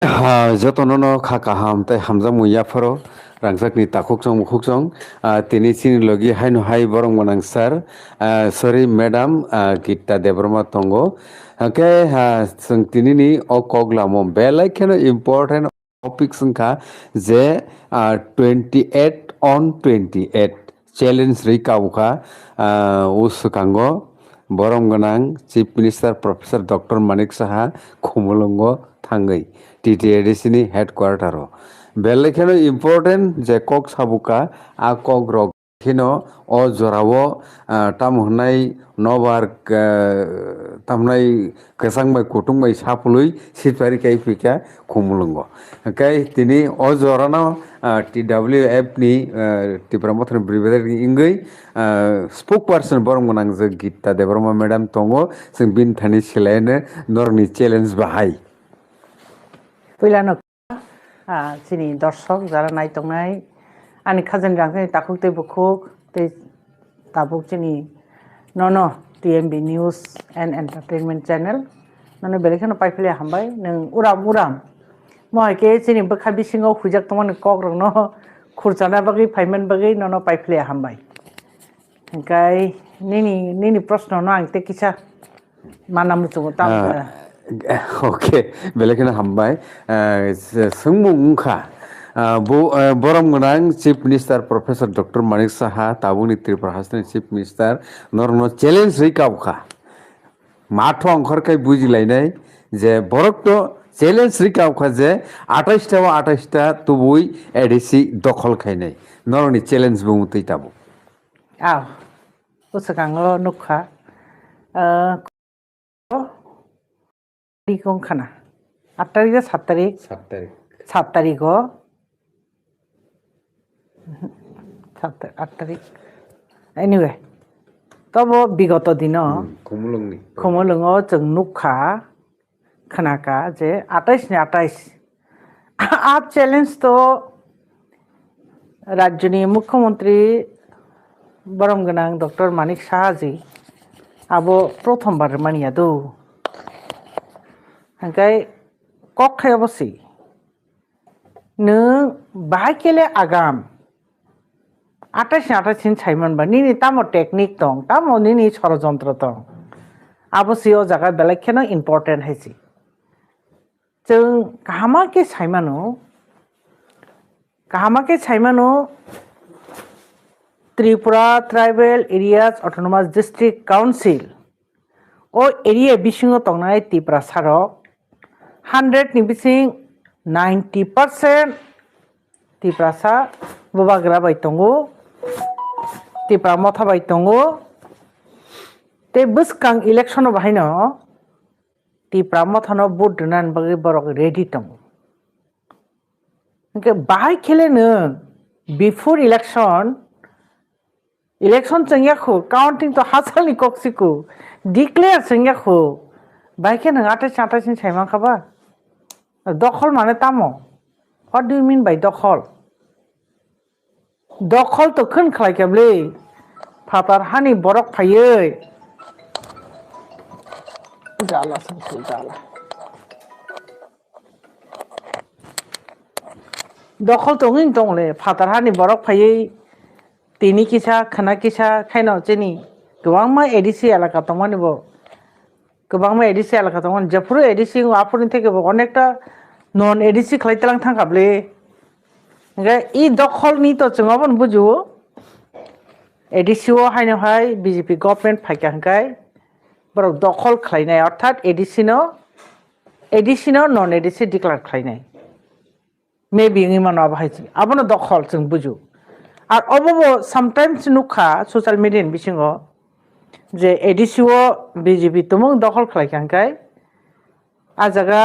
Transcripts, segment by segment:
যতননো খা কাহাম তাই হামজা মুইয়াফারো রাংজাকনি তাকুকজং মুখুকজং তিনি চিনি লগি হাইনো হাই বরং মনাং sir sorry madam Gita Debbarma তঙ্গো কে जों tinini o koglamo belai kheno important topic sungkha je 28 on 28 challenge rika ukha usukango borong ganang chief minister professor dr manik saha khumulongo thangai TTADC ni headquarter o belai kheno important je kok sabuka a kok rok kheno o jorao tam hunai nobar tamnai kesang bai kutung bai sapului sitpari kai pika khumulungo kai tini o jorano TWF ni Tipramothon Brigadier ingei spokesperson borong monang je Gita Debroma madam tongo जों bin thani silaine norni challenge bahai পইলানো চিনি দর্শক যারা নাই তংনাই আনি খাজেন রাখে তাকুক তে বুকুক তে তাবুক চিনি নন TMB news and entertainment channel নন বেলেখানো পাইফেলে হামবাই নং উরাম মহাকে চিনি বখা বিসিङाव খুজাক তমান কক রং খুরজানা বাগै ফাইমান বাগै নন পাইফেলে হামবাই গাই নিনি প্রশ্ন ন আংতে কিছা মানাম চুগো তাম Oke, belakang hambai, semua muka, borong menang Chief Minister Profesor Dr. Manik Saha, tabung Tripura Hassan Chief Minister, norno challenge rika uka, mato angkor kai buji lainai, je borok to challenge rika uka je, 28 tubui edisi dokhol kainai, norni challenge bumutai tabu. Usakango nukha, কোনখানা 8 তারিখ 7 তারিখ 8 তারিখ anyway তব বিগত দিন খমলং जों नुखा खोनाका जे 28 ने 28 आप challenge तो राज्यनि मुख्यमंत्री बरम गोनां डॉक्टर मानिक साहा जी आबो प्रथमबार मानिया दो हांकाय कक्खाय अबसि नों बाहायकेले आगाम 28 साइमनबा निनि तामो टेकनिक दं तामो निनि षড়যন্ত্র दं अबसि ओ जागा बेलेगखेनो इम्पोर्टेन्ट हायसि जों काहामाके साइमानो Tripura tribal areas autonomous district council ओ एरिया बिसिङाव तंनाय त्रिपुरा सारक 100 ni bising 90% Tiprasa bubagra bai tongo Tipra motha bai tongo te buskang election no bahino Tipra motha no vote dunan bagi borok ready tongo ke bahai khele no before election chengya kho counting to hasali koksiku declare chengya kho bahai nang 28 saimang khaba দখল মানে তামো what do you mean by দখল তো खोन खालायखाबलै फातार हानि बरक फायै जाला दखल तो ngin tongले फातार हानि बरक फायै तिनि किसा खाना किसा खायनो जेनि गोबां मा एडिसि एलाका तंमानिबो गोबां मा एडिसि एलाका तंमान जफुरु एडिसि आफुरनि थेकेबो अनेकटा नन एडिसि खालायतलां थांखाबले इ दखलनि तो जोंआबन बुजु एडिसिओ हायनोहाय बीजेपी गभर्नमेंट फायखांखाय बरक दखल खालायनाय अर्थात एडिसिनो नन एडिसि डिक्लेयार खालायनाय मेबि इमानो बाहायसि आबनो दखल जों बुजु आर अबबो समटाइम्स नुखा सोशल मीडिया बिसिङाव जे एडिसिओ बीजेपी तुमुं दखल खालायखांखाय आ जागा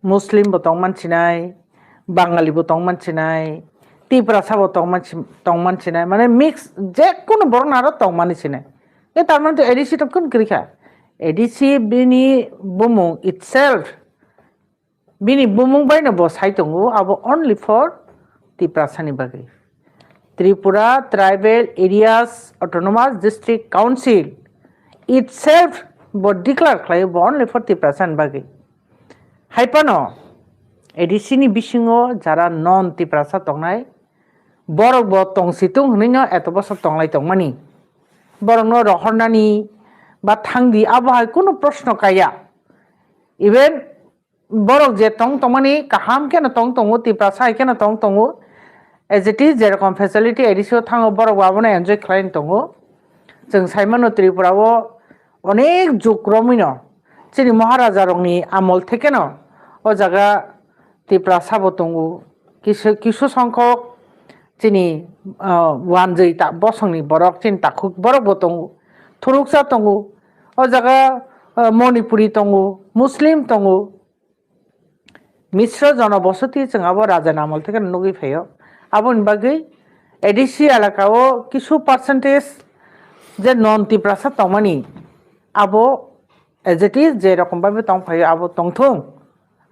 मुस्लिम बतong मानसिनाय बाङालि बतong मानसिनाय तिब्रासा तong मानसिनाय माने मिक्स जे कोनो बरनारो तong मानसिनाय ए तारमाने एडिसि तो कोन करिखा एडिसि बिनि बुमुं इटसेल्फ बिनि बुमुं बायनो बो साइतंगो आबो ओनली फॉर तिब्रासानि बागै Tripura tribal areas autonomous district council itself बो डिक्लेयार खालायो बो ओनली फॉर तिब्रासानि बागै हाइपानो এডিসিনি বিসিঙো যারা নন তিপ্রাসা তংনাই বরক ব তংসিতুং হনিনো এত বছর তংলাই তংমানি বরং রহরনানি বা থাংদি আবহাওয়ায় কোনো প্রশ্ন কাইয়া ইভেন বরক যে তং তংমানি কাহাম কেন তং তঙ্গু তিপ্রাসা কেন তং তঙ্গু এজ ইট ইজ যেরকম ফেসিলিটি এডিসিও থাঙো বরক আবনা এনজয় খালাইন তঙ্গু जों साइमानो त्रिपुराओ अनेक जुक्रमिनो जोंनि महाराजा रंनि आमल थेकेनो ओ जागा त्रिपुरा साबो दंगो किसु संख्यक जोंनि वानजै बसंनि बरक जोंनि ताखुक बरकबो दंगो थुरुकसा दंगो ओ जागा मणिपुरी दंगो मुस्लिम दंगो मिश्र जनबसति जों आबो राजानि आमल थेकेनो नुगैफायो आबोनि बागै एडिसि एलाकाओ किसु पार्सेन्टेज যে নন তিপ্রাসা তংমানি আবো এজ ইট ইজ যেরকম ভাবে তংফাই আবো তংথুং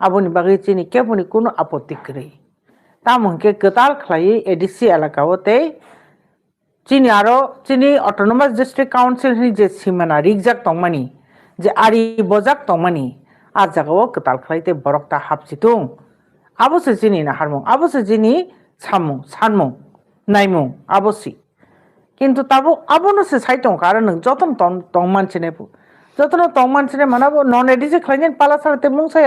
আবোনি বাকি চিনি কেবনি কোনো আপত্তি করি তামকে গতাল খাই এডিসি এলাকাও তে চিনি আরো চিনি অটোনমাস ডিস্ট্রিক্ট কাউন্সিল নি যে সীমানা রিকজাক তংমানি যে আরি বজাক তংমানি আর জায়গাও গতাল খাইতে বরকটা হাবচিতুং আবসে চিনি না হারমুং আবসে চিনি সামুং সানমুং নাইমুং আবসি কিন্তু তাবো আবনো সে সাইটং কারণ যতন তং মানছিনে যতন তং মানছিনে মানাবো নন এডিসি খাইনেন পালা সারতে মুংসাই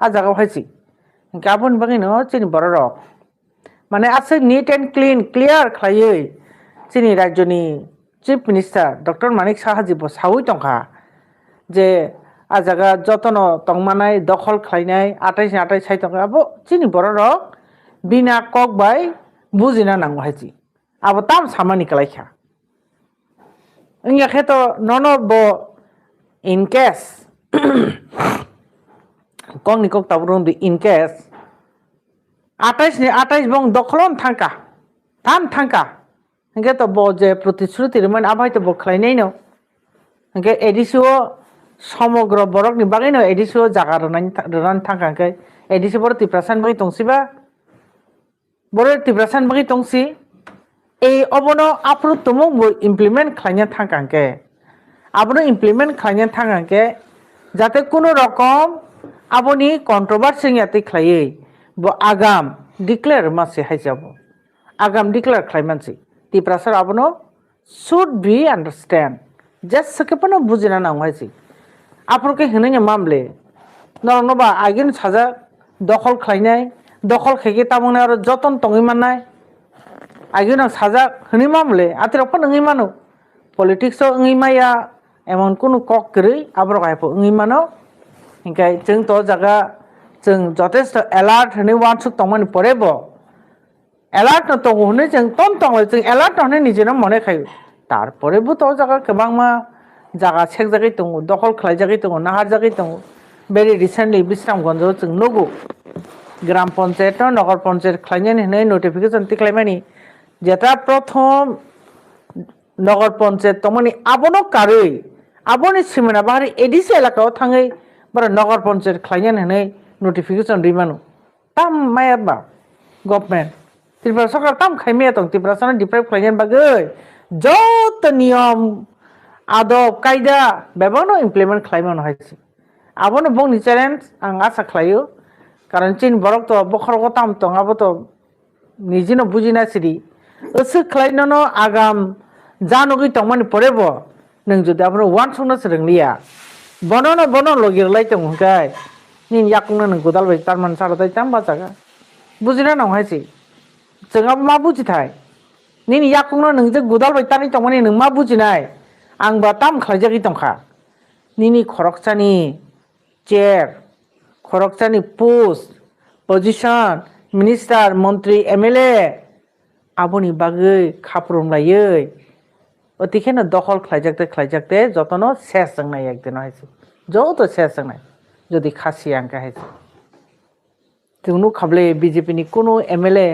আজাগাও হাইছি গাবন বাকি ন চিনি বড় রক মানে আছে নিট এন্ড ক্লিয়ার খাইयै চিনি রাজ্যনি চিফ মিনিস্টার ডক্টর মানিক সাহাজি সাউই টংখা যে আজাগা যতন তংমানাই দখল খাইনাই 28 সাই টংকা আবো চিনি বড় রক বিনা কক বাই বুজিনা নাঙ্গো হাইছি আবো তাম সামানি কালাইখা ইংয়া খেতো নন ব ইন কেস কংনি কক তাবরুন ইন কেস 28 বং দখলন থাঙ্কা থাম থাঙ্কা ইংকে তো ব যে প্রতিশ্রুতি রমান আবাইতে বখলাই নাই ন ইংকে এডিসিও সমগ্র বরকনি বাগৈ ন এডিসিও জাগা রান থাঙ্কা এডিসি বড় তিপ্রাসান বাগৈ তংসিবা বড় তিপ্রাসান বাগৈ তংসি এই অবনো আপনো তুমুক ইমপ্লিমেন্ট খাইনা থাকাঙ্কে আপনো ইমপ্লিমেন্ট খাইনা থাকাঙ্কে যাতে কোনো রকম আপনি কন্ট্রোভার্সি ইয়াতে খাইয়ে আগাম ডিক্লেয়ার মাসে হাই যাব আগাম ডিক্লেয়ার খাই মানসি তিপ্রাসার আপনো শুড বি আন্ডারস্ট্যান্ড জাস্ট সকেপনো বুঝিনা নাও হাইছি আপনাকে হেনে মামলে নরনবা আগিন সাজা দখল খাইনাই দখল খেকে তামনে আর যতন তঙি মানায় আগে না সাজা হনি মামলে আতিরপন ওই মানো পলিটিক্সও ওই মাইয়া এমন কোনো কক করে আবার গাইপো ওই মানো ইনকাই जों তো জায়গা जों যথেষ্ট এলার্ট হনি ওয়ানসুক তমানি পড়েব এলার্ট না তো হনি जों তংলে जों এলার্ট হনি নিজের মনে খাই তারপরেবো তো জায়গা গোবাং মা জায়গা সেক জায়গায় দङ দখল খাই জায়গায় দङ নাহার জায়গায় দङ ভেরি রিসেন্টলি বিশ্রামগঞ্জও जों নগো গ্রাম পঞ্চায়েত নগর পঞ্চায়েত খাইনানি হনি নোটিফিকেশন তিক্লাইমানি যেটা প্রথম নগর পঞ্চায়েত তমানি আবনো কারই আবনি সীমানা বাহারি এডিসি এলাকাও থাঙै বড় নগর পঞ্চায়েত খাইনানি হনি নোটিফিকেশন রিমানো তাম মায়াবা গভর্নমেন্ট ত্রিপুরা সরকার তাম খাইমিয়া দं ত্রিপুরা সরকার ডিপ্রাইভ খাইনানি বাগৈ যত নিয়ম আদব কায়দা বেবানো ইমপ্লিমেন্ট খাইমানো হাইছি আবনো বংনি চ্যালেঞ্জ আं আশা খাইयो কারণ চিন বরক তো বখরগো তাম তো আবো তো নিজেনো বুঝিনা সিরি ওসে খাইনানো আগাম জানুগৈ তংমানি পড়েব नों যদি আপনি ওয়ান সংনা সরংলিয়া বনন লগিরলাই তং হুকাই নিন ইয়াকুনা নং গোদাল বাই তারমান সারতাই তাম বাজাগা বুঝিনা নাও হাইছি जों मा बुजिथाय निन याकुंनो नों जे गोदाल बाय तानि तंमानि नों मा बुजिनाय आंबा ताम खायजागि तंखा निनि खरकसानि चेयर खरकसानि पोस्ट पोजिशन मिनिस्टार मंत्री एमएलए आबोनि बागै खाप्रमलायै अतिखेनो दखल खायजाकते जतनो शेष जोंनाय एकदिन हायसि जत शेष जोंनाय जदि खासि आंका हायसि जोंनु खाबले बीजेपी नि कोनो एमएलए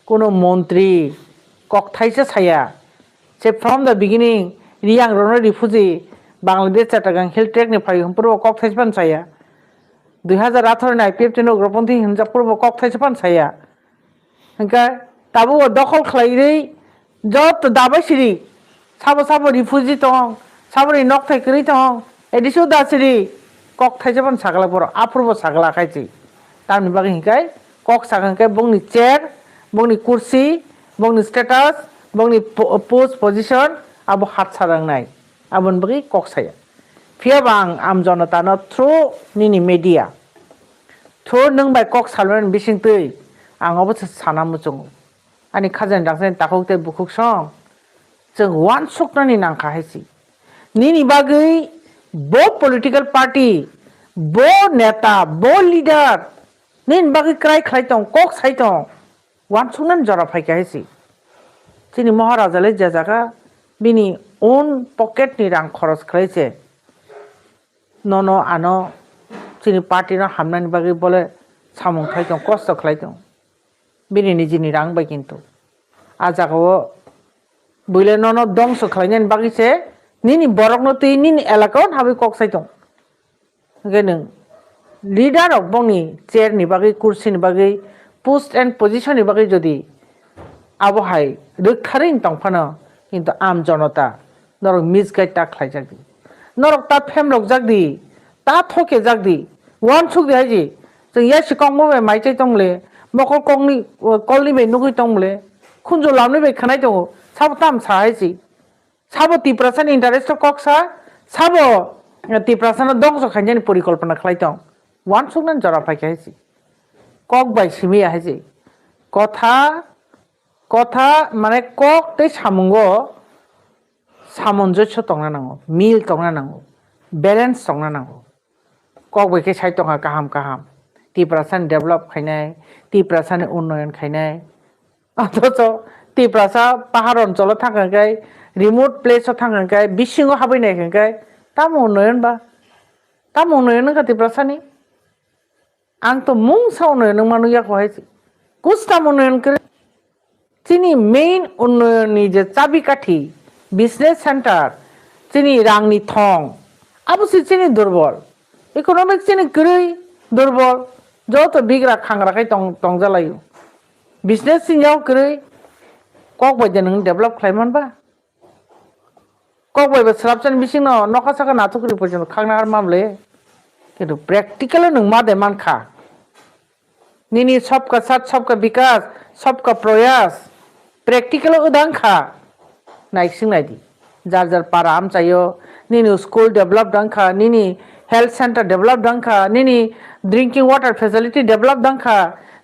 কোনো মন্ত্রী ককথাইছে ছায়া সে ফ্রম দ্য বিগিনিং রিয়াং রন রিফুজি বাংলাদেশ চাটাগাং হিল ট্রেকনি ফাই পূর্ব ককথাইছপান ছায়া 2018 নাই পিএফটি নগ্রপন্থী হিংসা পূর্ব ককথাইছপান ছায়া হংকা তাবু দখল খাইरै যত দাবাইছিরি সাবো রিফুজি তং সাবরি নকথাই করি তং এডিসু দাসিরি ককথাইছপান সাগলা পর আপূর্ব সাগলা খাইছি tamni bagi hingkai kok sakangkai bongni chair bongni kursi bongni status bongni post position abo hat sarangnai abon bagi kok saya phia bang am jonata no through nini media through nang bai kok salwan bising tui ang obo sana muchung ani khajan dangsen takokte bukuk song जों वान सुकनानि नांखा हायसि निनि बागै बो political party बो नेता बो leader निन बागै cry खायतों कक सायतों वान सुकनानि जरा फायका हायसि जोंनि महाराजाले जाजागा बिनि ओन पकेट नि रां खरच खालायसे ननो आनो जोंनि पार्टीनो हामनानि बागै बोले सामुं खायतों कस्त खालायतों बिनि निजिनि रां बाय किन्तु आजागाव बुले ननो दंस खालायनायनि बागैसे निनि बरकनो तै निनि एलाकाव हाबै कक सायतों गेनों लीडर अफ बंनि चेयर नि बागै कुर्सी नि बागै पोस्ट एंड पोजिशन नि बागै जदि आबहाय रोखारै तंफानो किन्तु आम जनता नरक मिसगाइड ता खालायजागदि नरक ता फेमलक जागदि ता थके जागदि वान सुगदि हायजि जों या सिकंबो बे माइचाय तंले मकल कंनि कलनि बे नुगै तंले खुनजो लामनि बे खानाय दङ साबो ताम साहायसि साबो तिप्रासान इंटरेस्ट कक्सा साबो तिप्रासान दंस खायजानि परिकल्पना खालायदों वान सुगनान जरा फायखायसि कक बाय सिमिया हायसि कथा कथा माने कक तै सामुंगो सामंजस्य तंना नांगौ मिल तंना नांगौ बैलेंस तंना नांगौ कक बायखे सायतोंहा काहाम काहाम तिप्रासान डेभलप खायनाय तिप्रासान उन्नयन खायनाय अथच तिप्रासा पाहार अंचल थांगाय रिमोट प्लेस थांगाय बिसिङाव हाबैनायखाय ताम उन्नयन बा ताम उन्नयन का तिप्रासानि आं तो मुं साउन्नयन मानु याखौ हायसि कुछ ताम उन्नयन करे तिनी मेन उन्नयननि जे चाबिकाठी बिजनेस सेंटर तिनी रांनि थं आबोसि तिनी दुर्बल इकोनॉमिक तिनी गरै दुर्बल जत बिग्रा खांग्राखाय तंजालायो बिजनेस सिङाव गरै कक बायदि नों डेभलप खालायमोनबा कक बायबा स्राबसान बिसिं नखा साखा नाथुकरि पर्यन्त खांना हार मामले किन्तु प्रेक्टिकल नों मादे मानखा निनी सबका साथ सबका विकास सबका प्रयास प्रेक्टिकल उदांखा नायसिं नायदि जार जार पारा आम चायो निनी स्कूल डेभलप दांखा निनी हेल्थ सेंटर डेभलप दांखा निनी ड्रिंकिंग वाटर फैसिलिटी डेभलप दांखा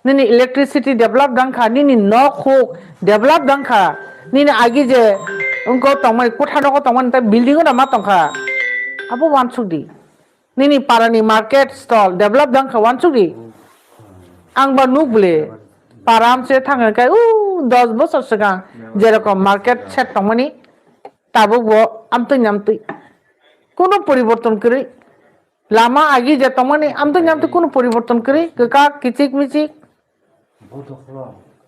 निनी इलेक्ट्रिसिटी डेभलप दांखा निनी न खुक डेभलप दांखा निनी आगे जे उनको तंगमय कोठा दको तंगमन त बिल्डिंग ना मा तंखा आबो वानसुकदि निनी पारानि मार्केट स्टॉल डेभलप दांखा वानसुकदि आंबा नुबले पाराम से थांगाय 10 बोसोर सिगां जेरकम मार्केट सेट तंगमनि ताबो वो आमतै कोनो परिवर्तन करै लामा आगे जे तंगमनि आमतै कोनो परिवर्तन करै गका किचिक मिचिक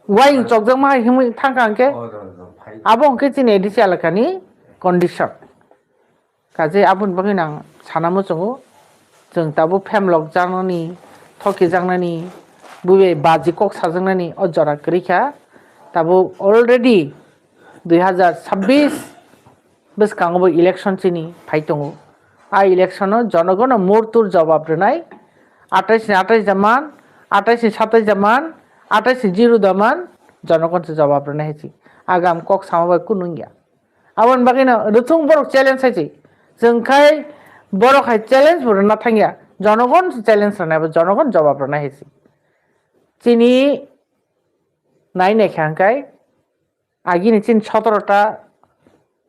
वाई चौकजों मा हिम थांगांके आबो अंके चिने एडिसि आलाकानि कंडिशन काजे आबुन बगिनां साना मोजोंगो जों ताबो फेमलक जानानि थके जांनानि बुबे बाजि कक साजोंनानि अजरा करिखा ताबो अलरेडी 2026 बसकांगबो इलेक्शन चिनि फाइतंगो आ इलेक्शन जनगण मोरतुर जवाब रनाय 28 जमान 27 जमान 28 दमान जनगण से जवाब रनाय छि आगाम कक सामाबा कुनुंगिया आवन बागिना रुथुं बरक चैलेंज हायछि जोंखाय बरखाय चैलेंज बरना थांगिया जनगण चैलेंज रनाय जनगण जवाब रनाय हायछि चिनि नायनाय खांखाय आगिनि चिन 17टा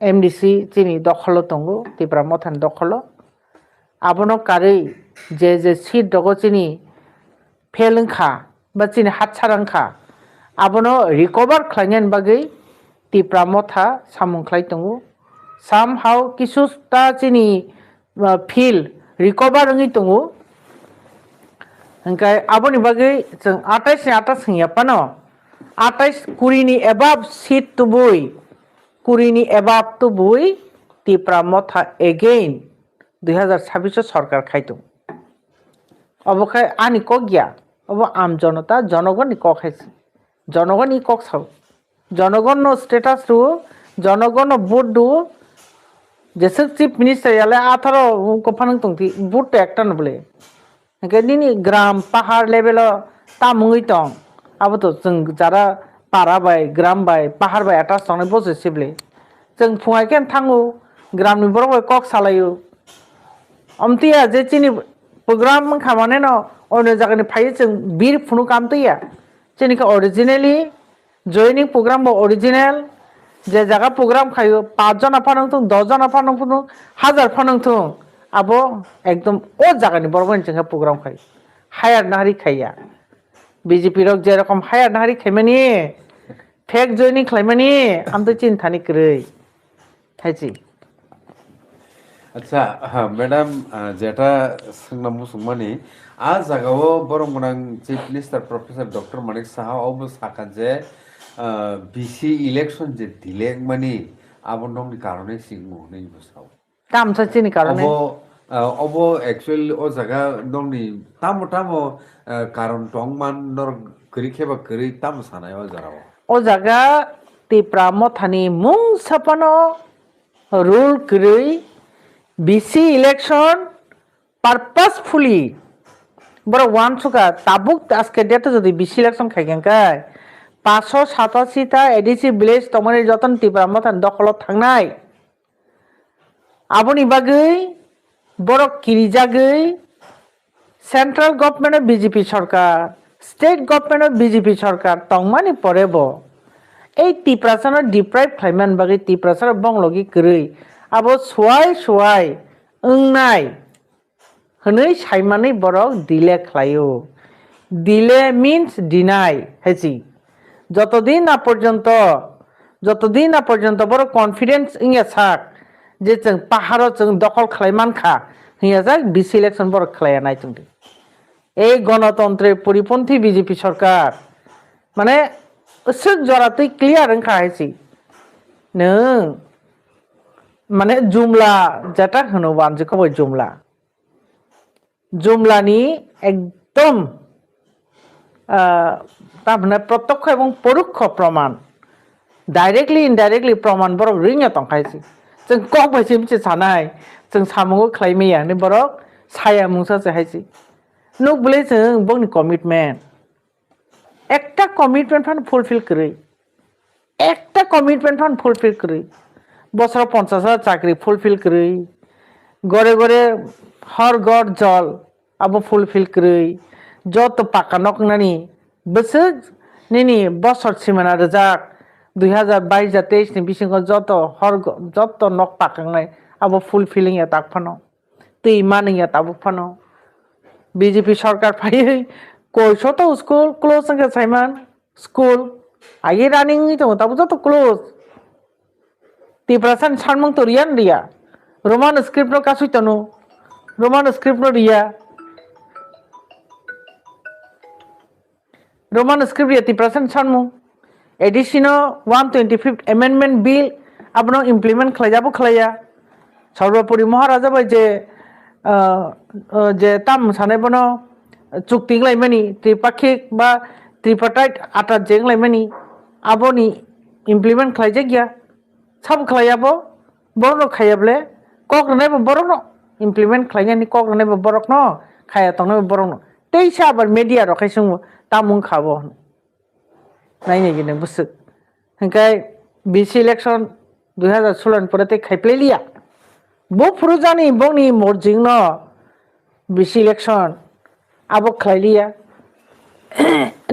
एमडीसी चिनि दखल दंगो तिब्रा मथान दखल आबनो कारै जे सीट दगो चिनि फेलंखा बा चिनि हातसारांखा आबनो रिकवर खालायनायनि बागै तिब्रा मथा सामुंख्लाय दंगो साम हाउ किसुता चिनि फिल रिकवर रङि दंगो ओंखाय आबोनि बागै जों 28 सोंयापानो 28 कुरिनि एबाब सीट तुबुई कुरिनि एबाब तुबुई तिब्रा मथा एगेन 2026 सरकार खायदों अबखाय आनि क गया अब आम जनता जनगण क खायसि जनगण इ क साव जनगण नो स्टेटस रु जनगण भोट दु जेसे चीफ मिनिस्टर याले 18 को फानंग तंगति भोट एकटा नबले hingke nini gram pahar level tamungui tong abo to jeng jara para bai gram bai pahar bai atas tongnai bose sible jeng fungai ken tangu gram ni borok bai kok salayo amtiya je chini program khamane no ono jagani phai jeng bir phunu kam tiya chini ka originally joining program bo original যে জায়গা programme খাইও 5 জন আফানং থং 10 জন আফানং থং 1000 ফানং থং আবো একদম ও জায়গানি বড়বন চেঙ্গা programme খাই higher নাহারি খাইয়া BJP rock যে রকম higher নাহারি খাইমানি fake joining খাইমানি আম তো চিন্তানি কই খাইছি আচ্ছা ম্যাডাম যেটা সংনাম মুসুমানি আ জায়গাও বরং মনাং chief minister professor doctor Manik Saha অব সাকা যে বিসি ইলেকশন যে দিলেক মানে আবন দংনি কারণে সিংমু নেই বসাও কাম সাচিনি কারণে অব অ্যাকচুয়ালি ও জায়গা দংনি তামো তামো কারণ টংমান নর করি খেবা করি তাম সানায় ও জারাও ও জায়গা তিপ্রা মথানি মুং সাপানো রুল করি বিসি ইলেকশন পারপাসফুলি বড় ওয়ান সুকা তাবুক আজকে ডেটে যদি বিসি ইলেকশন খাইগেন কাই 587টা এডিসি ভিলেজ তমনি যতন ত্রিপুরা মথান দখলত থাংনাই আবনি বাগৈ বড় কিরিজাগৈ সেন্ট্রাল গভর্নমেন্ট বিজেপি সরকার স্টেট গভর্নমেন্ট বিজেপি সরকার তংমানি পরেব এই ত্রিপুরাসানের ডিপ্রাইভ খাইমান বাগৈ ত্রিপুরাসার বংলগি গৈ আবো সোয়াই ওংনাই হनै সাইমাनै বড় দিলে খাইও দিলে মিন্স ডিনাই হেজি যতদিন না পর্যন্ত বড় কনফিডেন্স ইংয়া থাক যে जों পাহাড় जों দখল খাইমানখা হিয়া যাক বিসি ইলেকশন বড় খাইয়া নাই তুমি এই গণতন্ত্রের পরিপন্থী বিজেপি সরকার মানে সুখ জরাতেই ক্লিয়ার ওংখা হাইছি নों মানে জুমলা যেটা হনো বানজে কবই জুমলানি একদম তারমানে প্রত্যক্ষ এবং পরোক্ষ প্রমাণ ডাইরেক্টলি ইনডাইরেক্টলি প্রমাণ বড় রিংয়া তংখাইছি जों কক বাইছি মিছে সানাই जों সামুগো খাইমেয়া নি বড় ছায়া মুংসা চাইছি নুক বলে जों বংনি কমিটমেন্ট একটা কমিটমেন্ট ফান ফুলফিল করি একটা কমিটমেন্ট ফান ফুলফিল করি বছর 50,000 চাকরি ফুলফিল করি গড়ে গড়ে হর গড় জল আবো ফুলফিল করি যত পাকা নকনানি বছর নিনি বছর সীমানা Rezaq 2022-23 ni bisingo joto nok pakangnai abo fulfilling ya takphano tui maning ya tabu phano BJP সরকার পাই কইছো তো স্কুল ক্লোজ সঙ্গে সাইমান স্কুল আগে রানিং তো তাবো তো ক্লোজ ত্রিপুরাসান সানমং তো রিয়ান রিয়া রোমান স্ক্রিপ্ট নো কাসুই তনো রোমান স্ক্রিপ্ট নো রিয়া রোমান স্ক্রিপ্ট রিয়া ত্রিপুরাসান সানমং এডিশনাল 125th amendment bill আপনো ইমপ্লিমেন্ট খাইজাবো খাইয়া সর্বোপরি মহারাজা ভাই যে তাম সানাইবনো চুক্তি লাইমানি ত্রিপাক্ষিক বা ত্রিপার্টাইট আটা জেং লাইমানি আবনি ইমপ্লিমেন্ট খাইজে গিয়া সাব খাইয়াবো বড় খাইয়াবলে কক নাইবো বড় ন ইমপ্লিমেন্ট খাইয়ানি কক নাইবো বড় ন খাইয়া তংনাইবো বড় ন তেইসা আবার মিডিয়া রখাইসুং তামুং খাবো নাইনি গিনে বুঝছো হ্যাঁ বিসি ইলেকশন 2016 পরেতে খাইপ্লেলিয়া বো ফুরুজানি বংনি মরজিং ন বিসি ইলেকশন আবো খাইলিয়া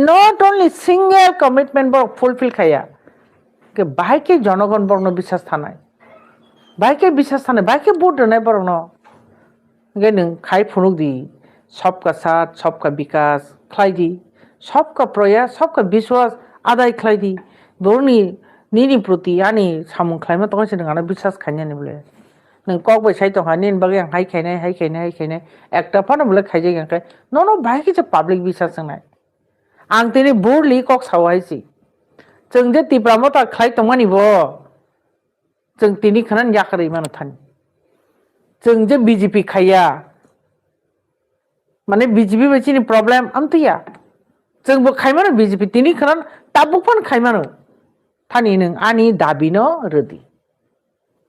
নট অনলি সিঙ্গেল কমিটমেন্ট বড় ফুলফিল খাইয়া কে বাইকে জনগণ বর্ণ বিশ্বাস থানায় বাইকে ভোট নাই বড় ন গে নों খাই ফুনুক দি सबका साथ सबका विकास खाई दी सबका प्रयास सबका विश्वास आदाय खाई दी बरनी निनी प्रति आनी सामुं खाइमा तंगासे नोंगाना विश्वास खाइनानि बोले नों कक बाय साइ तंगा निन बागे आं हाइ खाइनाय एकटा फानो बोले खाइजे गांखाय नो बाइक इज पब्लिक विश्वास संनाय आं तिनि बोरलि कक सावहायसि जों जे तिप्रामता खाइ तंगानि बो जों तिनि खानान याखरै मानो थानि जों जे बीजेपी खाइया माने बीजेपी बायदिनि प्रब्लेम आमतिया जोंबो खाइमानो बीजेपी तिनि खानान ताबुकफान खाइमानो थानि नों आनि दाबिनो रदि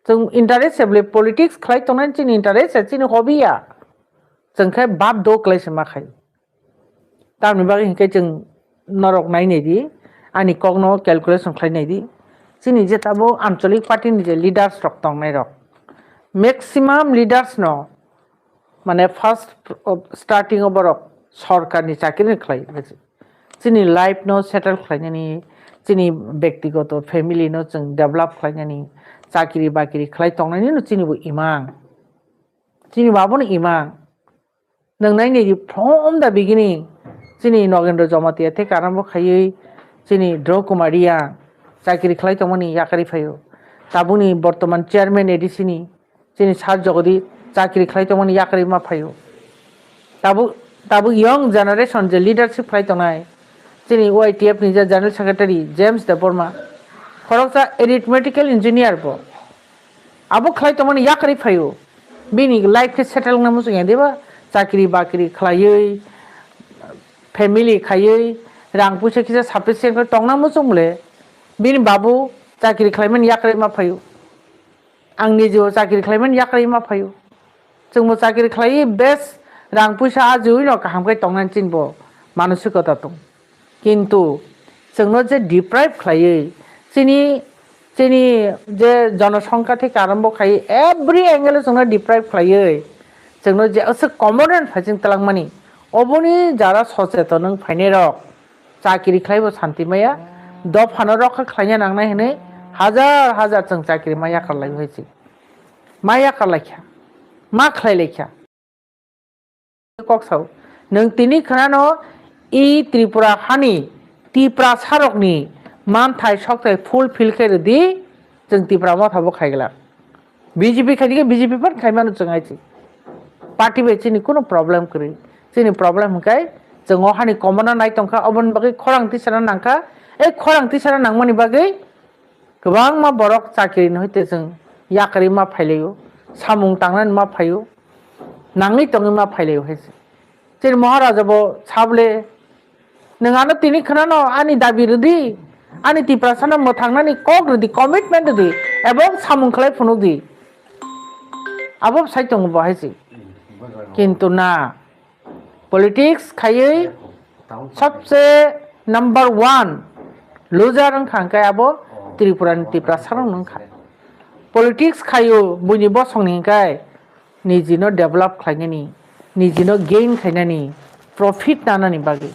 जों इन्टारेस्ट सेबले पलिटिक्स खाइ तंनान चिनि इन्टारेस्ट चिनि हबिया जोंखाय बाद द क्लाइसे माखाय तारनि बागै हिंखाय जों नरक नायनायदि आंनि कगनो कैलकुलेशन खालायनायदि जोंनि जे ताबो आंचलिक पार्टीनि जे लिडार्स रक दंनाय रक मैक्सिमाम लिडार्स न माने फार्स्ट स्टार्टिंग अफ रक सरकारनि चाकरि खालाय जोंनि लाइफ न सेटल खालायनायनि जोंनि व्यक्तिगत फेमिलि न जों डेभलप खालायनायनि चाकरि बाकरि खालाय तंनायनि न जोंनिबो इमां जोंनि बाबोनो इमां नोंनायनि फ्रम द बिगिनिं जोंनि नगेन्द्र जमातिया थे आरम्भ खायै जोंनि द्रौकुमारिया चाकरि खालाय तंमोनी याकारि फायो ताबुनी बर्तमान चेयरमैन एडिसिनी जोंनि सार जगदी चाकरि खालाय तंमोनी याकारि मा फायो ताबु यंग जनरेशन जे लीडरशिप खालाय तंनाय जोंनि OITF नि जनरल सेक्रेटारि जेम्स देबबर्मा खरकसा एरिथमेटिकल इंजीनियर बो आबो खालाय तंमोनी याकारि फायो बिनी लाइफ के सेटल ना मुसुं देबा चाकरि बाकरि खालायै फेमिलि खायै रां पैसा किसा साफिसियेंट तंना मुसुंले बिनी बाबू चाकरि खालायमोन याकारि मा फायो आंनि जिउ चाकरि खालायमोन याकारि मा फायो जोंबो चाकरि खालायै बेस्ट रां पैसा आजुई न काहामखाय तंनानै चिनबो मानसिकता दं किन्तु जोंनो जे डिप्राइव खालायै जोंनि जे जनसंख्या থেকে आरम्भ खायै एभ्रि एंगेल जोंनो डिप्राइव खालायै जोंनो जे असो कमन फाइजिं तलांमानी अबनी जारा सचेतन फाइने रक चाकरि खालायबो शांतिमाया दफानो रखा खालायना नांनाय हने हाजार हाजार जों चाकरि माया खालाय होइसि माया खालायख्या मा खालायलेख्या कक्साव नों तिनि खानानो इ त्रिपुरा हानि त्रिपुरा सारकनि मानथाय सक्ताय फुलफिल खेरदि जों त्रिपुरा माथाबो खायगला बीजेपी खायदिगे बीजेपी पर खायमानो जों आइछि पार्टी बेचिनि कोनो प्रॉब्लम करी जोंनि प्रॉब्लम हकाय जों हानि कमना नाय तंखा अबन बागै खरांथि सारा नांखा ए खरांथि सारा नांमानि बागै गोबां मा बरक चाकरि नहैते जों याकारि मा फायलायो सामुं तांनानै मा फायो नाङै तङै मा फायलायो हेसे जेरै महाराजाबो साबले नोंहानो तिनि खानानो आंनि दाबि रदि आंनि त्रिपुरा साना मोथांनानै कक रदि कमिटमेंट रदि एबं सामुं खालाय फुनुदि आबो साइतंग बहायसि किन्तु ना पॉलिटिक्स खायै सबसे नंबर 1 लूजर खांखाय आबो त्रिपुरा साराव नंखा पॉलिटिक्स खायो बुनि बसंनिखाय निजिनो डेभलप खायनायनि निजिनो गेइन खायनायनि प्रॉफिट नानानि बागै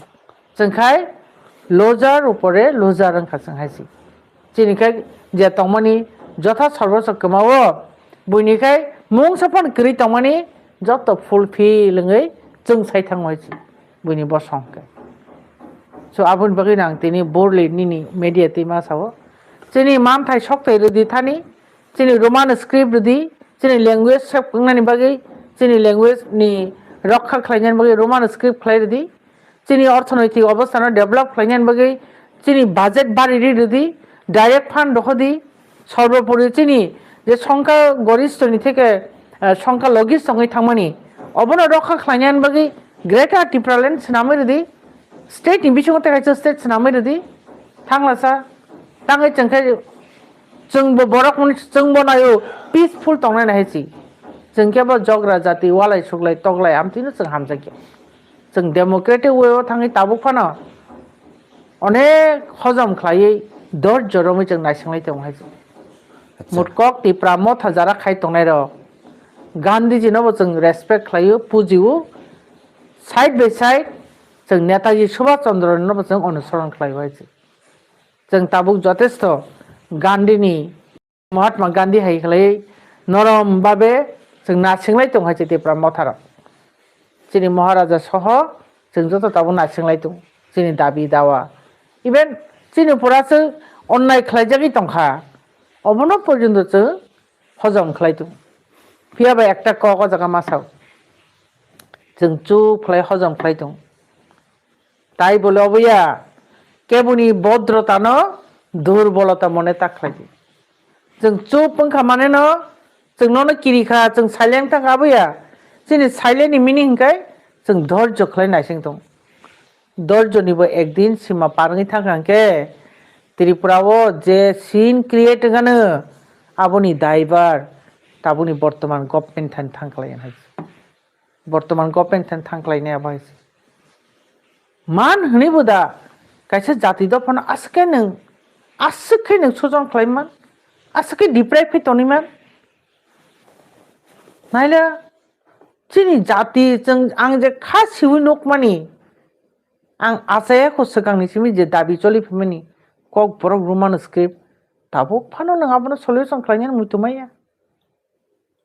जोंखाय लूजर ऊपरे लूजर रंखा जोंहायसि जिनिखाय जे तंमानी जथा सर्वस कमावो बुनिखाय मुं सफन करी तंमानी जत फुलफिलङै जों सायथांवायसि बुनि बसंखाय सो आबुन बागै नां तिनि बोरले निनि मेडियाति मा सावो जोंनि मानथाय सक्ताय रदि थानी जोंनि रोमान स्क्रिप्ट रदि जोंनि लैंग्वेज सेबखांनायनि बागै जोंनि लैंग्वेज नि रक्षा खालायनायनि बागै रोमान स्क्रिप्ट खालाय रदि जोंनि अर्थनैतिक अवस्था डेभलप खालायनायनि बागै जोंनि बाजेट बारि रदि डाइरेक्ट फान्ड दखदि सर्वोपरि जोंनि जे संख्या गरिष्ठनि থেকে संख्या लगिस्ट सङै थांमानि अबनो रक्षा खालायनायनि बागै ग्रेटर त्रिपुरालेण्ड नामै रदि स्टेट नि बिथिङाव थाखायसो स्टेट नामै रदि थांलासा ताङै जोंखाय जोंबो बरक जोंबो नायो पीसफुल तंनाय नायसि जोंखेबो जग्रा जाति वालाय सुगलाय तगलाय आमथिनो जों हामजाखि जों डेमोक्रेटिक वे थाङै ताबुफानो अनेक हजम खायै धैर्य रमै जों नायसंलाय दंहायसि मुटकक त्रिपुरा मथ जारा खाय तंनाय र गांधी जिनबो जों रेसपेक्ट खायो पुजियो साइड बाय साइड जों नेताजी सुभाष चंद्रनबो जों अनुसरण खालायबायसि जों ताबुक यथेष्ट गांधीनि महात्मा गांधी हाय खालाय नरम बाबे जों नासिंलाय दंहायसि त्रिपुरा मथाराव जोंनि महाराजा सह जों जत ताबु नासिंलाय दं जोंनि दाबि दावा इभेन जोंनि फरासो अन्याय खालायजागि दंखा अबनो पर्यन्त जों हजम खालाय दं फियाबा एकटा कक जागा मासाव जों चुप खालाय हजम खालाय दं ताई बोले अबैया केबुनि भद्रतानो दुर्बलता मने ताख्लाय जों चुप पंखा माने न जों ननो किरिखा जों साइलेंट था अबैया जोंनि साइलेंट मिनिं हिंखाय जों धैर्य खालाय नायसिं दं धैर्यनिबो एक दिन सीमा पारङै थांखांके त्रिपुरावो जे सीन क्रिएट गानो आबोनि दायबार ताबुनि बर्तमान गभर्नमेंट थांखालाय বর্তমান গভর্নমেন্ট থাংলাইনাया बाहायसै मान हनैबो दा कायसे जाति दफान आसके नों सजन खालायमान आसके डिप्राइभ फैतनिमान नायला जोंनि जाति जों आं जे खासिबो नकमानि आं आसायाखौ सिगांनिसिम जे दाबि चलिफोरमानि कक बरक रोमान स्क्रिप्ट दाबो फानो नङाबोनो सलिउसन खालायनानै मुतुमाया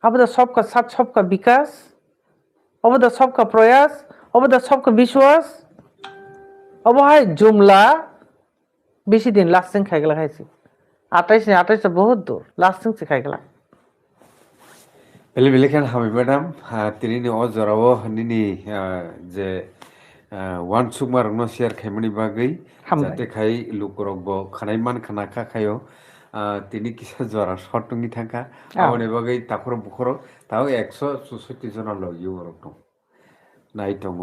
अब दा सबका साथ सबका विकास अब दा सबका प्रयास अब दा सबका विश्वास अब हाय जुमला बेसी दिन लास्टिंग खायगला खायसे 28 से बहुत दूर लास्टिंग से खायगला बेलेखान हामि मैडम तिनि अजराव निनि जे वान सुकमार न शेयर खायमनि बागै जाते खाय लुकरब खानाय मान खाना खाखायो तिनि किसा जरा शर्टंनि थांखा आवने बागै ताखर बुखर ताव 164 जना ल इउरप दं नाय दङ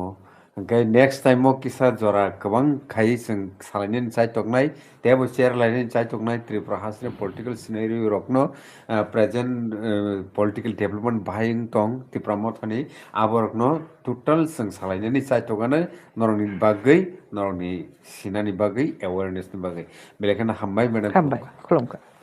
ओमफ्राय नेक्स्ट टाइमाव किसा जरा गोबां खायै जों सालायनायनि चाय तकनाय देबो शेयर लायनायनि चाय तकनाय त्रिपुरा हासनि पलिटिकल सिनारि रकनो प्रेजेंट पलिटिकल डेभलपमेंट बाहायन दं त्रिपुरा मथानि आबरकनो टोटल जों सालायनायनि चाय तकानो नरनि बागै नरनि सिनानि बागै एवेयरनेसनि बागै बेलेखान हामबाय मैडम खुलुमबाय